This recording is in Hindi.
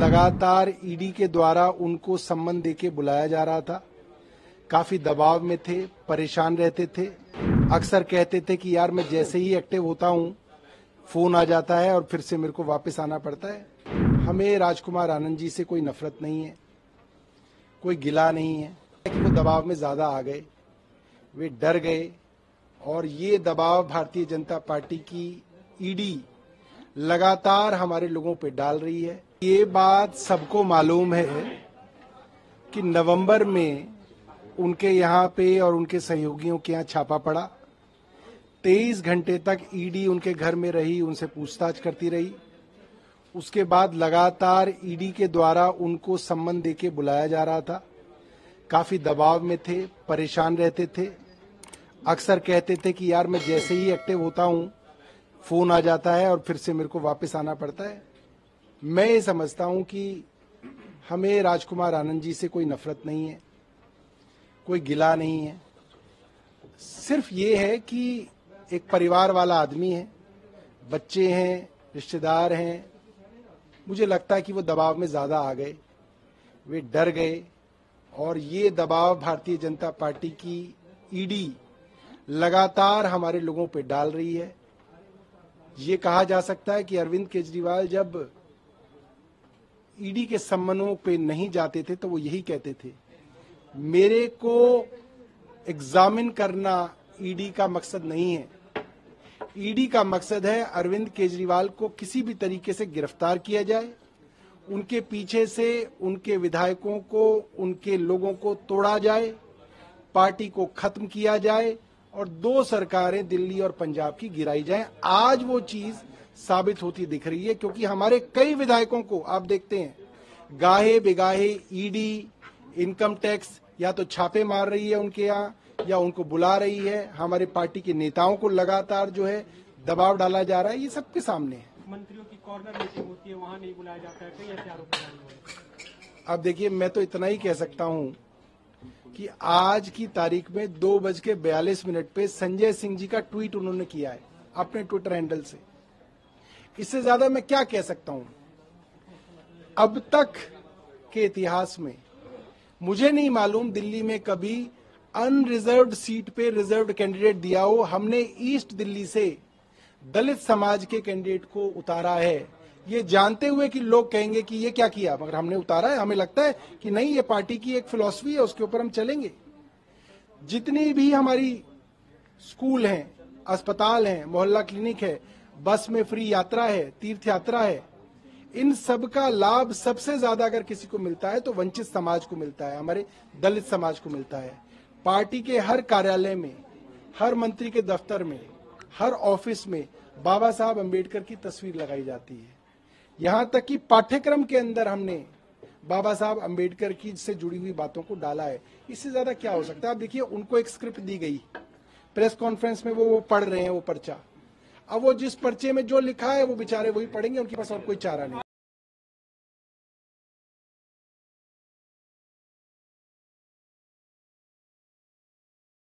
लगातार ईडी के द्वारा उनको सम्मन देके बुलाया जा रहा था। काफी दबाव में थे, परेशान रहते थे। अक्सर कहते थे कि यार मैं जैसे ही एक्टिव होता हूं फोन आ जाता है और फिर से मेरे को वापस आना पड़ता है। हमें राजकुमार आनंद जी से कोई नफरत नहीं है, कोई गिला नहीं है कि वो दबाव में ज्यादा आ गए, वे डर गए और ये दबाव भारतीय जनता पार्टी की ईडी लगातार हमारे लोगों पे डाल रही है। ये बात सबको मालूम है कि नवंबर में उनके यहाँ पे और उनके सहयोगियों के यहाँ छापा पड़ा। 23 घंटे तक ईडी उनके घर में रही, उनसे पूछताछ करती रही। उसके बाद लगातार ईडी के द्वारा उनको सम्मन देके बुलाया जा रहा था। काफी दबाव में थे, परेशान रहते थे। अक्सर कहते थे कि यार मैं जैसे ही एक्टिव होता हूं फोन आ जाता है और फिर से मेरे को वापस आना पड़ता है। मैं ये समझता हूं कि हमें राजकुमार आनंद जी से कोई नफरत नहीं है, कोई गिला नहीं है। सिर्फ ये है कि एक परिवार वाला आदमी है, बच्चे हैं, रिश्तेदार हैं। मुझे लगता है कि वो दबाव में ज्यादा आ गए, वे डर गए और ये दबाव भारतीय जनता पार्टी की ईडी लगातार हमारे लोगों पे डाल रही है। ये कहा जा सकता है कि अरविंद केजरीवाल जब ईडी के सम्मनों पे नहीं जाते थे तो वो यही कहते थे, मेरे को एग्जामिन करना ईडी का मकसद नहीं है। ईडी का मकसद है अरविंद केजरीवाल को किसी भी तरीके से गिरफ्तार किया जाए, उनके पीछे से उनके विधायकों को, उनके लोगों को तोड़ा जाए, पार्टी को खत्म किया जाए और 2 सरकारें दिल्ली और पंजाब की गिराई जाएं। आज वो चीज साबित होती दिख रही है, क्योंकि हमारे कई विधायकों को आप देखते हैं गाहे बेगाहे ईडी, इनकम टैक्स या तो छापे मार रही है उनके यहाँ या उनको बुला रही है। हमारे पार्टी के नेताओं को लगातार जो है दबाव डाला जा रहा है। ये सबके सामने है। मंत्रियों की कॉर्नर मीटिंग होती है, वहां नहीं बुलाया जाता है, कई ऐसे आरोप लगा रहे हैं। अब देखिए, मैं तो इतना ही कह सकता हूं कि आज की तारीख में 2:42 पे संजय सिंह जी का ट्वीट उन्होंने किया है अपने ट्विटर हैंडल से। इससे ज्यादा मैं क्या कह सकता हूं। अब तक के इतिहास में मुझे नहीं मालूम दिल्ली में कभी अनरिजर्व्ड सीट पे रिजर्व्ड कैंडिडेट दिया हो। हमने ईस्ट दिल्ली से दलित समाज के कैंडिडेट को उतारा है, ये जानते हुए कि लोग कहेंगे कि ये क्या किया, मगर हमने उतारा है। हमें लगता है कि नहीं, ये पार्टी की एक फिलॉसफी है, उसके ऊपर हम चलेंगे। जितनी भी हमारी स्कूल हैं, अस्पताल हैं, मोहल्ला क्लिनिक है, बस में फ्री यात्रा है, तीर्थ यात्रा है, इन सब का लाभ सबसे ज्यादा अगर किसी को मिलता है तो वंचित समाज को मिलता है, हमारे दलित समाज को मिलता है। पार्टी के हर कार्यालय में, हर मंत्री के दफ्तर में, हर ऑफिस में बाबा साहब अंबेडकर की तस्वीर लगाई जाती है। यहां तक कि पाठ्यक्रम के अंदर हमने बाबा साहब अंबेडकर की से जुड़ी हुई बातों को डाला है। इससे ज्यादा क्या हो सकता है। आप देखिए, उनको एक स्क्रिप्ट दी गई, प्रेस कॉन्फ्रेंस में वो पढ़ रहे हैं वो पर्चा। अब वो जिस पर्चे में जो लिखा है वो बेचारे वही पढ़ेंगे, उनके पास और कोई चारा नहीं।